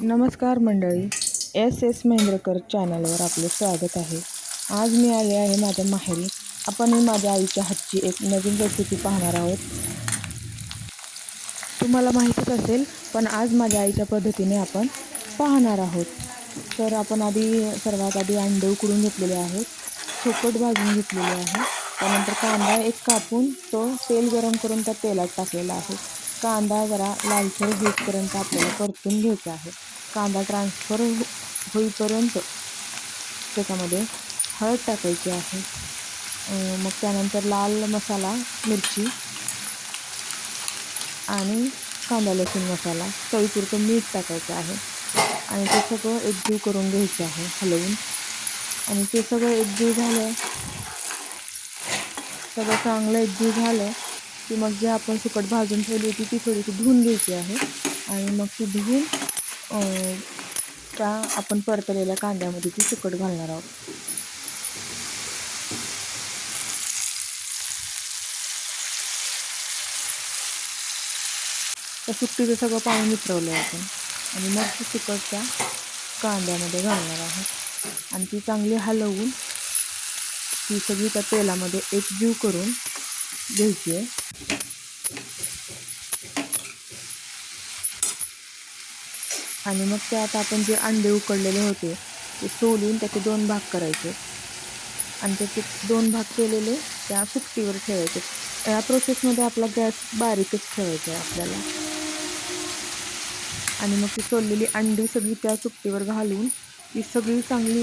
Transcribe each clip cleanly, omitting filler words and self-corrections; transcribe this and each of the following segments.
नमस्कार मंडळी, S S Mahendrakar चॅनलवर आपले स्वागत आहे. आज मी आले आहे माझ्या माहेरी. आपण माझ्या आईच्या हातची एक नवीन रेसिपी पाहणार आहोत. तुम्हाला माहितीच असेल, पण आज माझ्या आईच्या पद्धतीने आपण पाहणार आहोत. तर आपण सर्वात आधी अंडे उकडून घेतलेले आहेत, सुकट भाजून घेतलेले आहे. त्यानंतर कांदा एक कापून तो तेल गरम करून त्या तेलात टाकलेला आहे. कांदा जरा लालसर होईपर्यंत आपल्याला परतून घ्यायचा आहे. कांदा ट्रान्सफर होईपर्यंत त्याच्यामध्ये हळद टाकायची आहे. मग त्यानंतर लाल मसाला, मिरची आणि कांदा लसूण मसाला, चवीपुरतं मीठ टाकायचं आहे आणि ते सगळं एकजीव करून घ्यायचं आहे हलवून. आणि ते सगळं एकजीव झालं, सगळं चांगलं एकजीव झालं की मग जे आपण सुकट भाजून ठेवली होती ती थोडीशी धुवून घ्यायची आहे आणि मग ती धुवून त्या आपण परतलेल्या कांद्यामध्ये ती सुकट घालणार आहोत. त्या सुकटीचं सगळं पाणी निथरवलं आपण आणि मग ती सुकट त्या कांद्यामध्ये घालणार आहोत आणि ती चांगली हलवून ती सगळी त्या तेलामध्ये एकजीव करून घ्यायची आहे. आणि मग त्यात आपण जे अंडे उकडलेले होते ते सोलून त्याचे 2 भाग करायचे आणि त्याचे 2 भाग केलेले त्या सुकटीवर ठेवायचे. या प्रोसेसमध्ये आपला गॅस बारीकच ठेवायचा आहे आपल्याला. आणि मग ती सोललेली अंडी सगळी त्या सुकटीवर घालून ती सगळी चांगली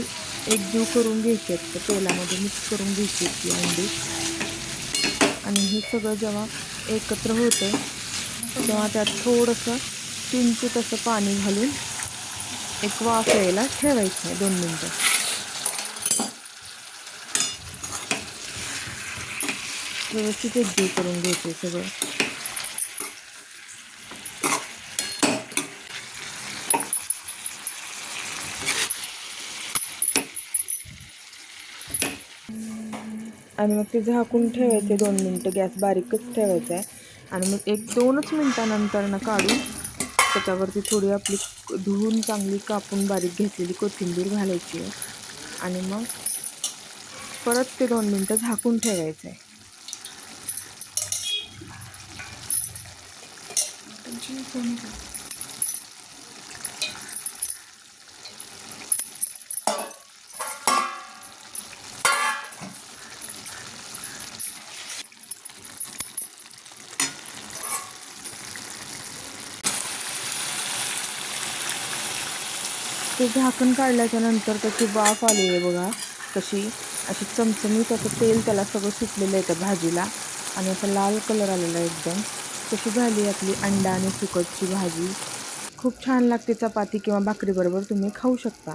एकजीव करून घ्यायची आहेत, त्या तेलामध्ये मिक्स करून घ्यायची ती अंडी. आणि हे सगळं जेव्हा एकत्र होतं तेव्हा त्यात थोडंसं चिंचूत असं पाणी घालून एक वाफ यायला ठेवायचं आहे 2 मिनटं. व्यवस्थित एकजीव करून घ्यायचं सगळं. आणि मग ते झाकून ठेवायचे 2 मिनटं, गॅस बारीकच ठेवायचा आहे. आणि मग 1-2च मिनटानंतर काढून त्याच्यावरती थोडी आपली धुवून चांगली कापून बारीक घेतलेली कोथिंबीर घालायची आहे आणि मग परत ते 2 मिनटं झाकून ठेवायचं आहे. ते झाकण काढल्याच्या नंतर त्याची वाफ आली आहे बघा, कशी अशी चमचमीत असं तेल त्याला सगळं सुटलेलं आहे त्या भाजीला आणि असा लाल कलर आलेला आहे एकदम. कशी झाली आपली अंडा आणि सुकटची भाजी. खूप छान लागते. चपाती किंवा भाकरीबरोबर तुम्ही खाऊ शकता.